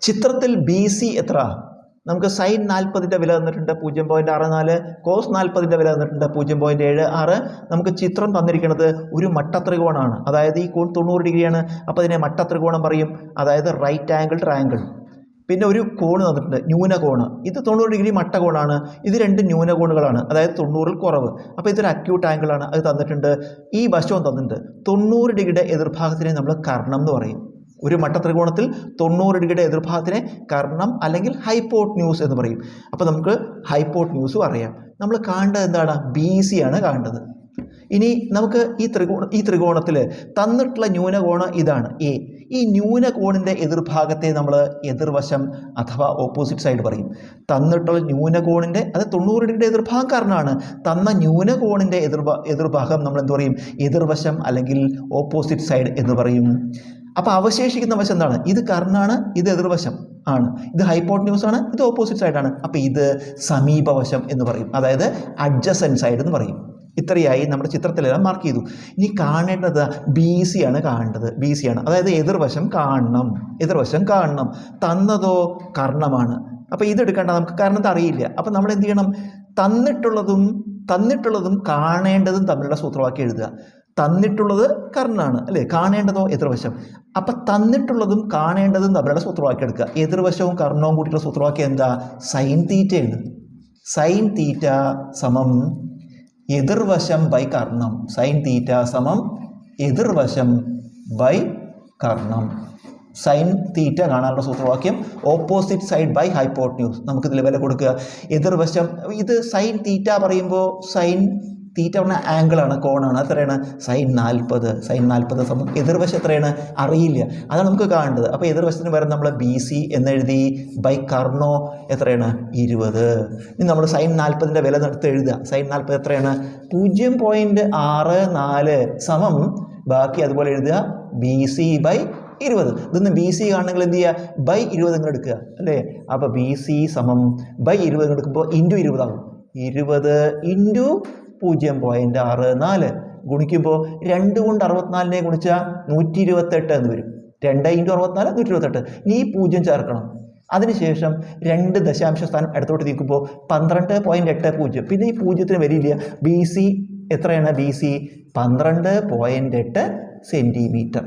ചിത്രത്തിൽ B C എത്ര? നമുക്ക് സൈൻ 40ൻ്റെ വില തന്നിട്ടുണ്ട് 0.64, കോസ് 40ൻ്റെ വില തന്നിട്ടുണ്ട് 0.76. നമുക്ക് ചിത്രം തന്നിരിക്കുന്നത് ഒരു മട്ടത്രികോണാണ്, അതായത് ഈ കോൺ 90 ഡിഗ്രിയാണ്. അപ്പോൾ ഇതിനെ മട്ടത്രികോണം പറയും, അതായത് റൈറ്റ് ആംഗിൾ ട്രയാങ്കിൾ. പിന്നെ ഒരു കോണ് തന്നിട്ടുണ്ട്, ന്യൂനകോണ്. ഇത് 90 ഡിഗ്രി മട്ടകോണാണ്, ഇത് രണ്ട് ന്യൂനകോണുകളാണ്, അതായത് 90ൽ കുറവ്. അപ്പോൾ ഇതൊരു അക്യൂട്ട് ആംഗിളാണ്, അത് തന്നിട്ടുണ്ട്. ഈ വശവും തന്നിട്ടുണ്ട്. 90 ഡിഗ്രിയുടെ എതിർഭാഗത്തിനെ നമ്മൾ കർണം എന്ന് പറയും. ഒരു മട്ടത്രികോണത്തിൽ 90 ഡിഗ്രിയുടെ എതിർഭാഗത്തിനെ കർണം അല്ലെങ്കിൽ ഹൈപ്പോട്ന്യൂസ് എന്ന് പറയും. അപ്പോൾ നമുക്ക് ഹൈപ്പോട്ന്യൂസും അറിയാം. നമ്മൾ കാണേണ്ടത് എന്താണ്? ബി സി ആണ് കാണേണ്ടത്. ഇനി നമുക്ക് ഈ ത്രികോണത്തിൽ തന്നിട്ടുള്ള ന്യൂനകോണ് ഇതാണ് എ. ഈ ന്യൂനകോണിൻ്റെ എതിർഭാഗത്തെ നമ്മൾ എതിർവശം അഥവാ ഓപ്പോസിറ്റ് സൈഡ് പറയും. തന്നിട്ടുള്ള ന്യൂനകോണിൻ്റെ, അത് 90 ഡിഗ്രിയുടെ എതിർഭാഗം കാരണമാണ്. തന്ന ന്യൂനകോണിൻ്റെ എതിർഭാഗം നമ്മൾ എന്ത് പറയും? എതിർവശം അല്ലെങ്കിൽ ഓപ്പോസിറ്റ് സൈഡ് എന്ന് പറയും. അപ്പോൾ അവശേഷിക്കുന്ന വശം എന്താണ്? ഇത് കർണാണ്, ഇത് എതിർവശം ആണ്, ഇത് ഹൈപ്പോട്ന്യൂസ് ആണ്, ഇത് ഓപ്പോസിറ്റ് സൈഡാണ്. അപ്പോൾ ഇത് സമീപവശം എന്ന് പറയും, അതായത് അഡ്ജസൻറ്റ് സൈഡ് എന്ന് പറയും. ഇത്രയായി നമ്മുടെ ചിത്രത്തിലെല്ലാം മാർക്ക് ചെയ്തു. ഇനി കാണേണ്ടത് ബി സി ആണ് കാണേണ്ടത്. ബി സി ആണ്, അതായത് എതിർവശം കാണണം, എതിർവശം കാണണം. തന്നതോ കർണമാണ്. അപ്പോൾ ഇതെടുക്കേണ്ട, നമുക്ക് കർണത്തെ അറിയില്ല. അപ്പോൾ നമ്മൾ എന്ത് ചെയ്യണം? തന്നിട്ടുള്ളതും കാണേണ്ടതും തമ്മിലുള്ള സൂത്രവാക്യം എഴുതുക. തന്നിട്ടുള്ളത് കർണാണ് അല്ലേ, കാണേണ്ടതോ എതിർവശം. അപ്പം തന്നിട്ടുള്ളതും കാണേണ്ടതും തമ്മിലുള്ള സൂത്രവാക്യം എടുക്കുക. എതിർവശവും കർണവും കൂട്ടിയുള്ള സൂത്രവാക്യം എന്താ? സൈൻ തീറ്റയാണ്. സൈൻ തീറ്റ സമം എതിർവശം ബൈ കർണം. സൈൻ തീറ്റ സമം എതിർവശം ബൈ കർണം. സൈൻ തീറ്റ കാണാനുള്ള സൂത്രവാക്യം ഓപ്പോസിറ്റ് സൈഡ് ബൈ ഹൈപ്പോട്ന്യൂസ്. നമുക്കിതിൽ വില കൊടുക്കുക. എതിർവശം, ഇത് സൈൻ തീറ്റ പറയുമ്പോൾ സൈൻ തീറ്റ പറഞ്ഞ ആംഗിളാണ്, കോണാണ്. എത്രയാണ്? സൈൻ 40. സൈൻ 40 സമം എതിർവശം എത്രയാണ്? അറിയില്ല, അതാണ് നമുക്ക് കാണേണ്ടത്. അപ്പോൾ എതിർവശത്തിന് പകരം നമ്മൾ ബി സി എന്നെഴുതി. ബൈ കർണോ എത്രയാണ്? 20. ഇനി നമ്മൾ സൈൻ 40ൻ്റെ വില എടുത്ത് എഴുതുക. സൈൻ 40 എത്രയാണ്? 0.64 സമം, ബാക്കി അതുപോലെ എഴുതുക, ബി സി ബൈ 20. ഇതൊന്ന് ബി സി കാണണമെങ്കിൽ എന്ത് ചെയ്യുക? ബൈ 20 ഇങ്ങനെ എടുക്കുക അല്ലേ. അപ്പോൾ ബി സി സമം ബൈ 20 എടുക്കുമ്പോൾ ഇൻറ്റു 20 ആകും. 20 ഇൻറ്റു 0.64 ഗുണിക്കുമ്പോൾ 2 കൊണ്ട് 64നെ ഗുണിച്ചാൽ 128 എന്ന് വരും. 2 ഇൻറ്റു 64 128. ഇനി ഈ 0 ചേർക്കണം. അതിനുശേഷം 2 ദശാംശ സ്ഥാനം അടുത്തോട്ട് നീക്കുമ്പോൾ 12.80. പിന്നെ ഈ 0ത്തിന് വരില്ല. ബി സി എത്രയാണ്? B C 12.8 centimetre.